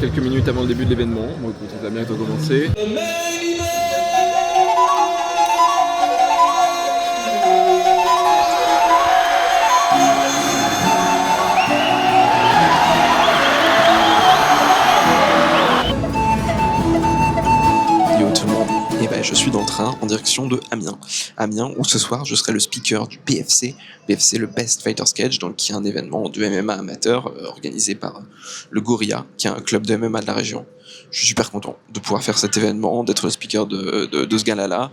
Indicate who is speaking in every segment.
Speaker 1: quelques minutes avant le début de l'événement. Bon écoute, ça va bientôt commencer.
Speaker 2: Yo tout le monde, et ben je suis dans le train en direction de Amiens. Amiens où ce soir je serai le speaker du BFC, BFC le Best Fighters Cage, donc qui est un événement de MMA amateur organisé par le Gorilla, qui est un club de MMA de la région. Je suis super content de pouvoir faire cet événement, d'être le speaker de ce gala-là.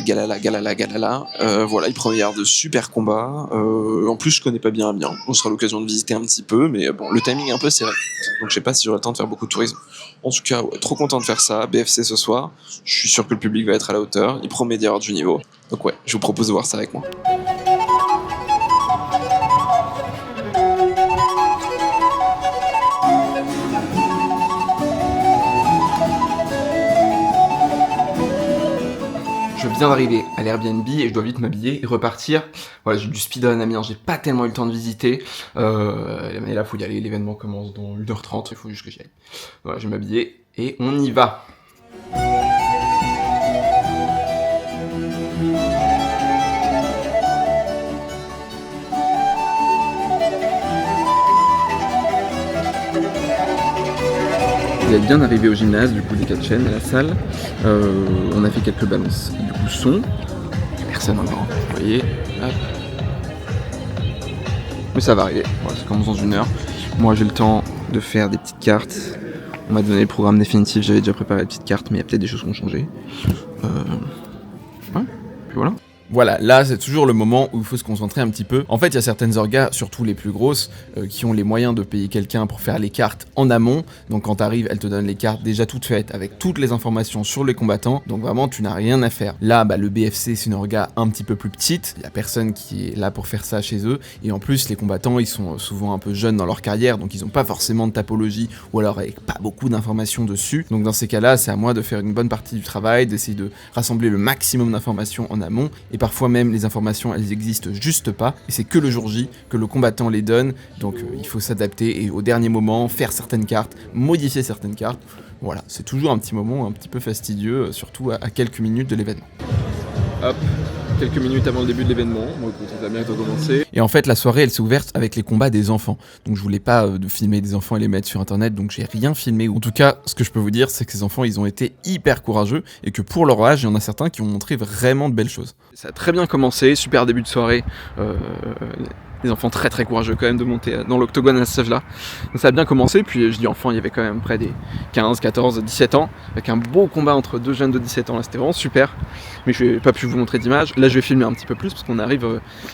Speaker 2: Galala. Voilà, il promet de super combats. En plus, je connais pas bien Amiens. On sera l'occasion de visiter un petit peu, mais bon, le timing est un peu serré. Donc, je sais pas si j'aurai le temps de faire beaucoup de tourisme. En tout cas, ouais, trop content de faire ça. BFC ce soir. Je suis sûr que le public va être à la hauteur. Il promet d'y avoir du niveau. Donc, ouais, je vous propose de voir ça avec moi.
Speaker 1: Je viens d'arriver à l'Airbnb et je dois vite m'habiller et repartir. Voilà, j'ai du speedrun à Amiens, j'ai pas tellement eu le temps de visiter. Mais là, faut y aller, l'événement commence dans 1h30, il faut juste que j'y aille. Voilà, je vais m'habiller et on y va. Vous êtes bien arrivé au gymnase, du coup, des 4 chaînes, à la salle. On a fait quelques balances. Du coup, son. Personne encore. Vous voyez. Hop. Mais ça va arriver. Voilà, ça commence dans 1 heure. Moi, j'ai le temps de faire des petites cartes. On m'a donné le programme définitif. J'avais déjà préparé la petite carte, mais il y a peut-être des choses qui ont changé. Ouais. Puis voilà.
Speaker 3: Voilà, là c'est toujours le moment où il faut se concentrer un petit peu. En fait, il y a certaines orgas, surtout les plus grosses, qui ont les moyens de payer quelqu'un pour faire les cartes en amont. Donc quand t'arrives, elle te donne les cartes déjà toutes faites, avec toutes les informations sur les combattants. Donc vraiment, tu n'as rien à faire. Là, le BFC, c'est une orga un petit peu plus petite. Il y a personne qui est là pour faire ça chez eux. Et en plus, les combattants, ils sont souvent un peu jeunes dans leur carrière, donc ils n'ont pas forcément de tapologie, ou alors avec pas beaucoup d'informations dessus. Donc dans ces cas-là, c'est à moi de faire une bonne partie du travail, d'essayer de rassembler le maximum d'informations en amont. Et parfois même les informations elles existent juste pas et c'est que le jour J que le combattant les donne, donc il faut s'adapter et au dernier moment faire certaines cartes, modifier certaines cartes. Voilà, c'est toujours un petit moment un petit peu fastidieux, surtout à quelques minutes de l'événement.
Speaker 1: Hop, quelques minutes avant le début de l'événement. Bon écoute, ça va bientôt commencer.
Speaker 3: Et en fait la soirée elle s'est ouverte avec les combats des enfants, donc je voulais pas de filmer des enfants et les mettre sur internet, donc j'ai rien filmé. En tout cas ce que je peux vous dire c'est que ces enfants ils ont été hyper courageux et que pour leur âge il y en a certains qui ont montré vraiment de belles choses.
Speaker 1: Ça a très bien commencé, super début de soirée. Les enfants très très courageux quand même de monter dans l'octogone à ce stage là. Donc ça a bien commencé, puis je dis enfants, il y avait quand même près des 15, 14, 17 ans, avec un beau combat entre 2 jeunes de 17 ans, là c'était vraiment super. Mais je n'ai pas pu vous montrer d'image, là je vais filmer un petit peu plus parce qu'on arrive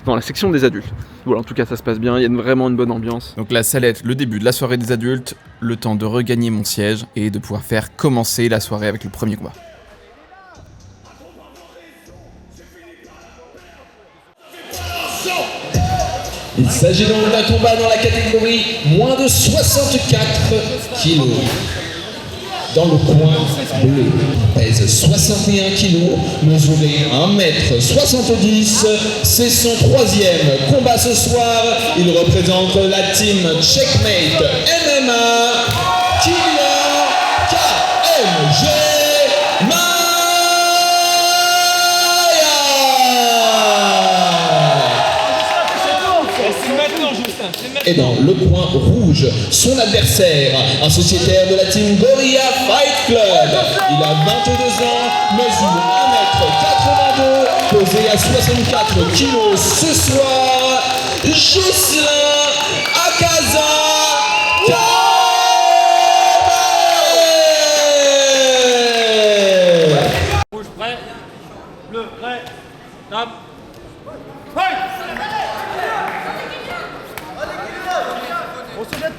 Speaker 1: dans la section des adultes. Voilà, en tout cas ça se passe bien, il y a vraiment une bonne ambiance.
Speaker 3: Donc là ça allait être le début de la soirée des adultes, le temps de regagner mon siège et de pouvoir faire commencer la soirée avec le premier combat.
Speaker 4: Il s'agit donc d'un combat dans la catégorie moins de 64 kilos. Dans le coin bleu, pèse 61 kilos, mesuré 1m70. C'est son 3e combat ce soir. Il représente la team Checkmate MMA, Kylian KMG. Et dans le coin rouge, son adversaire, un sociétaire de la team Gorilla Fight Club. Il a 22 ans, mesure 1m82, pesé à 64 kilos ce soir. Jocelyn Akaza.
Speaker 5: Rouge prêt, bleu prêt, top, fight!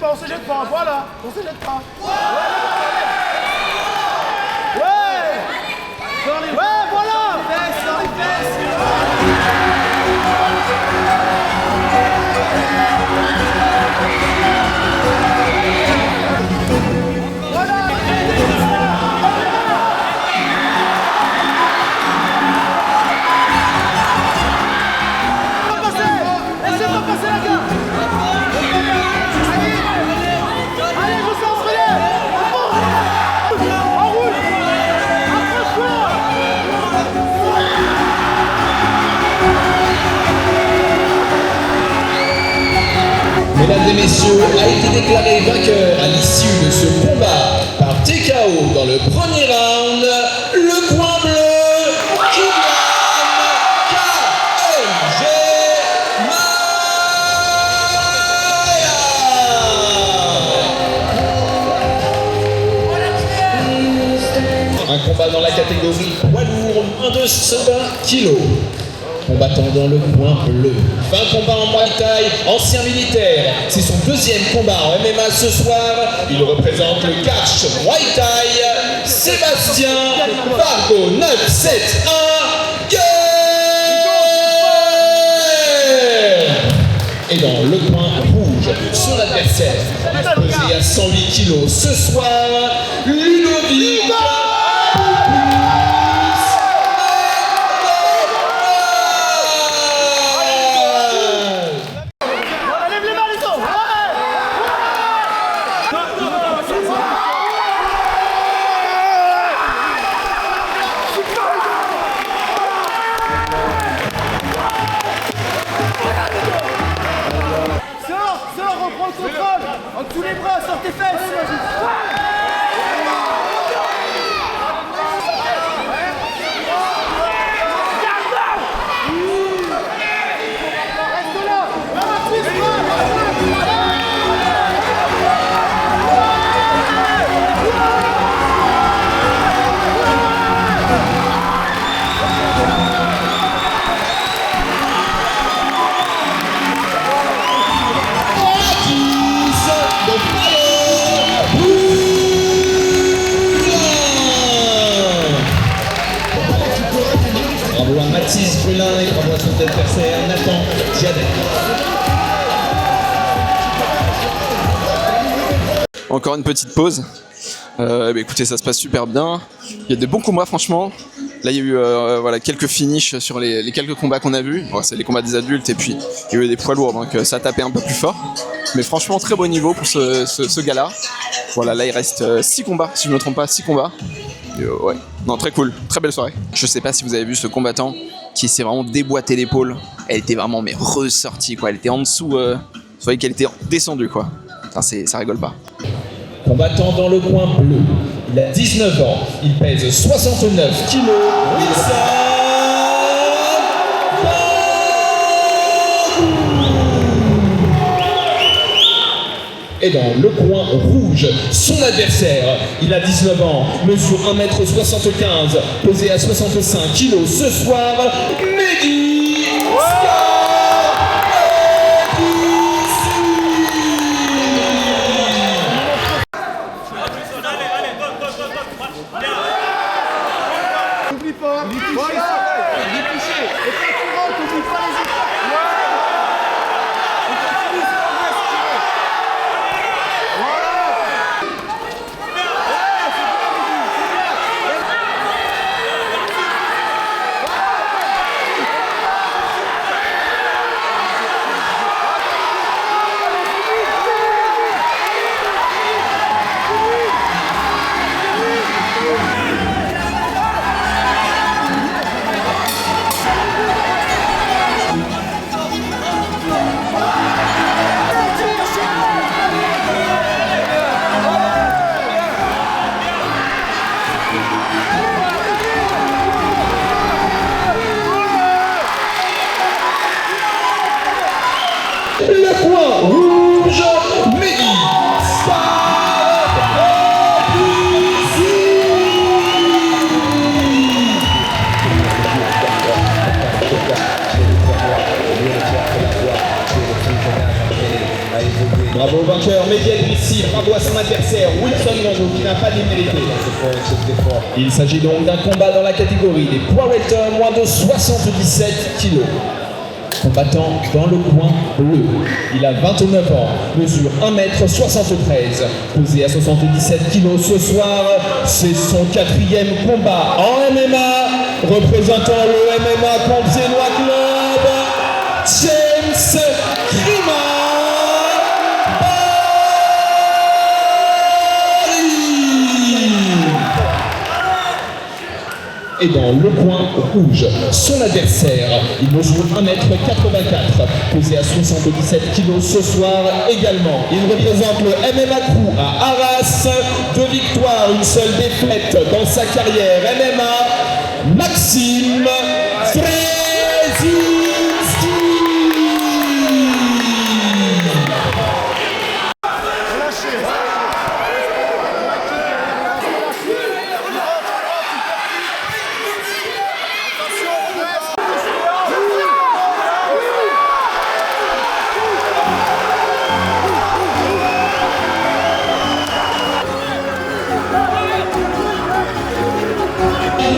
Speaker 6: On se jette pas, voilà, on se jette pas. Ouais, voilà. Dans les Laissez pas passer la gars. Allez,
Speaker 4: a été déclaré vainqueur à l'issue de ce combat par TKO dans le premier round, le coin bleu, Kylian KMG Maya. Un combat dans la catégorie poids lourd, moins de 120 kg. Combattant dans le coin bleu. 20 combats en Muay Thai, ancien militaire. C'est son deuxième combat en MMA ce soir. Il représente le catch Muay Thai. Sébastien Fargo 971 Guerre. Et dans le coin rouge, son adversaire, pesé à 108 kg ce soir, Ludovic.
Speaker 6: Sors, reprends le contrôle. En dessous les bras, sors tes fesses. Reste là.
Speaker 4: Bravo à Mathis Brulin et bravo à son adversaire Nathan Giadet.
Speaker 1: Encore une petite pause. Écoutez, ça se passe super bien. Il y a des bons combats, franchement. Là, il y a eu voilà, quelques finishes sur les quelques combats qu'on a vus. Bon, c'est les combats des adultes et puis il y a eu des poids lourds, donc ça a tapé un peu plus fort. Mais franchement, très bon niveau pour ce gars-là. Voilà, là, il reste 6 combats, si je ne me trompe pas, 6 combats. Ouais, non, très cool, très belle soirée. Je sais pas si vous avez vu ce combattant qui s'est vraiment déboîté l'épaule. Elle était vraiment mais ressortie, quoi. Elle était en dessous, vous voyez qu'elle était descendue, quoi. Enfin, ça rigole pas.
Speaker 4: Combattant dans le coin bleu, il a 19 ans, il pèse 69 kg. Wilson Et dans le coin rouge, son adversaire, il a 19 ans, mesure 1m75, pesé à 65 kg ce soir, Mehdi
Speaker 6: N'oublie pas. Voilà. Il est touché. Et quand tu rentres, n'oublie pas les autres. Et continue sur la main, si tu veux.
Speaker 4: Le coin rouge, Mehdi Bravo au vainqueur, Mehdi Adrissi, bravo à son adversaire, Wilson Gando, qui n'a pas démérité. Il s'agit donc d'un combat dans la catégorie des poids welter, moins de 77 kg. Combattant dans le coin bleu. Il a 29 ans, mesure 1m73, pesé à 77 kg ce soir. C'est son 4e combat en MMA, représentant le MMA Compiègnois Club, James Grima. Et dans le coin rouge, son adversaire, il mesure 1m84, pesé à 77 kg ce soir également. Il représente le MMA Crew à Arras, 2 victoires, une seule défaite dans sa carrière MMA, Maxime Frezzinski.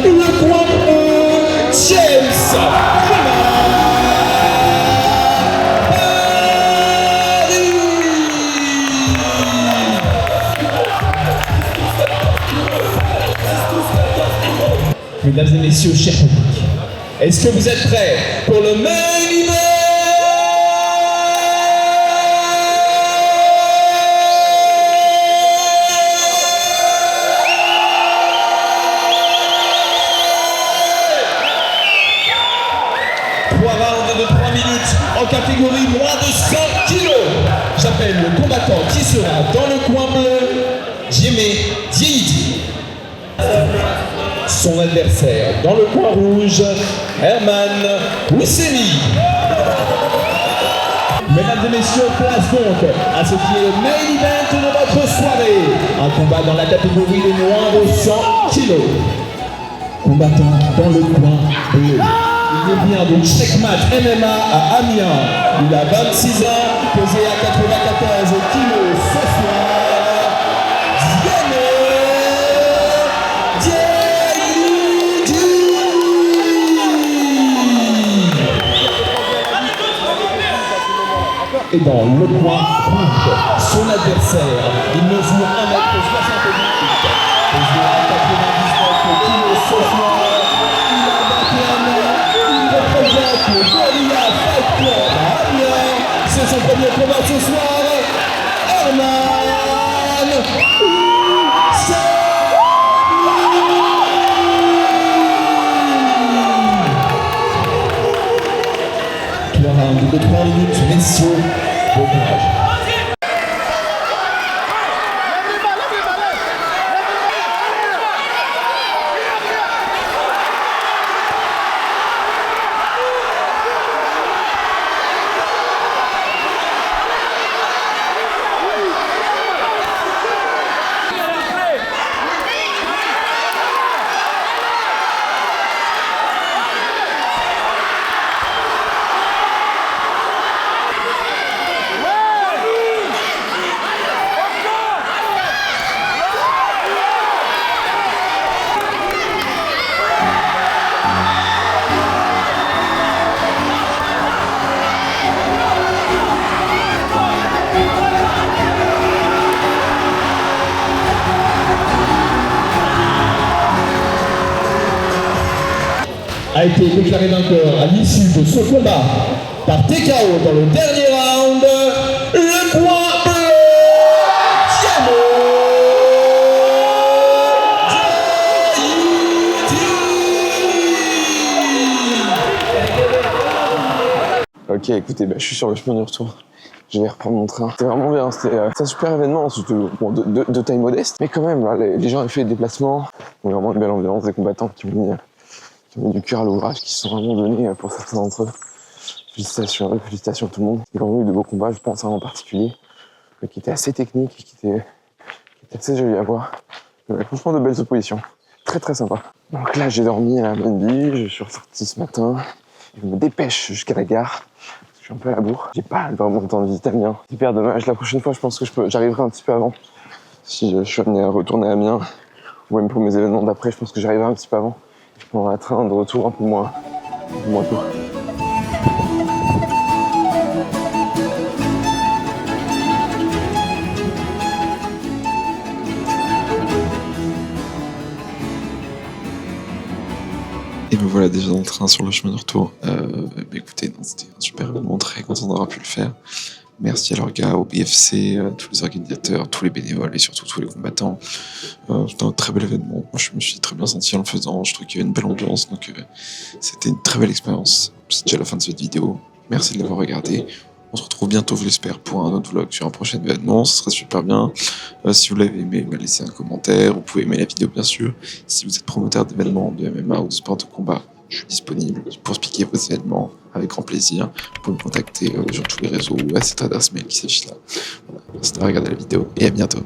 Speaker 4: Le coin James Mesdames et messieurs, chers publics, est-ce que vous êtes prêts pour le main event? Round de 3 minutes en catégorie moins de 100 kg. J'appelle le combattant qui sera dans le coin bleu, Djemé Diéidi. Son adversaire dans le coin rouge, Herman Oussemi. Mesdames et messieurs, place donc à ce qui est le main event de notre soirée. Un combat dans la catégorie de moins de 100 kg. Combattant dans le coin bleu. Il vient de Checkmat MMA à Amiens. Il a 26 ans, pesé à 94 kg ce soir. Et dans le coin rouge, son adversaire, il mesure 1m78, pesé à 99 kg ce soir. Il a 21 ans, il représente le Gorilla Fight Club à Amiens. C'est son premier combat ce soir. Herman Oussemi. Round de 3 minutes, messieurs, bon courage. A été déclaré vainqueur à l'issue de ce combat par TKO dans le dernier round, le coin bleu,
Speaker 2: Ok, écoutez, je suis sur le chemin du retour. Je vais reprendre mon train. C'était vraiment bien, c'était un super événement, surtout bon, de taille modeste. Mais quand même, là, les gens ont fait des déplacements. Il y a vraiment une belle ambiance, des combattants qui ont mis du cœur à l'ouvrage, qui se sont vraiment donnés pour certains d'entre eux. Félicitations à tout le monde. Il y a vraiment eu de beaux combats, je pense, en particulier, qui étaient assez techniques et qui étaient assez jolis à voir. Franchement, de belles oppositions. Très très sympa. Donc là, j'ai dormi à Airbnb, je suis ressorti ce matin. Je me dépêche jusqu'à la gare. Je suis un peu à la bourre. J'ai pas vraiment le temps de visiter Amiens. C'est hyper dommage. La prochaine fois, je pense que j'arriverai un petit peu avant. Si je suis amené à retourner à Amiens, ou même pour mes événements d'après, je pense que j'arriverai un petit peu avant. Je prendrai un train de retour un peu moins tôt.
Speaker 7: Et me voilà déjà dans le train sur le chemin de retour. Écoutez, c'était un super événement, très content d'avoir pu le faire. Merci à leurs gars, au BFC, à tous les organisateurs, tous les bénévoles et surtout tous les combattants. C'était un très bel événement. Moi, je me suis très bien senti en le faisant. Je trouve qu'il y avait une belle ambiance, donc c'était une très belle expérience. C'est déjà la fin de cette vidéo. Merci de l'avoir regardé. On se retrouve bientôt, je l'espère, pour un autre vlog sur un prochain événement. Ce serait super bien. Si vous l'avez aimé, laissez un commentaire. Vous pouvez aimer la vidéo, bien sûr. Si vous êtes promoteur d'événements de MMA ou de sport de combat, je suis disponible pour expliquer vos événements avec grand plaisir. Vous pouvez me contacter sur tous les réseaux ou à cette adresse mail qui s'affiche là. Voilà, merci d'avoir regardé la vidéo et à bientôt.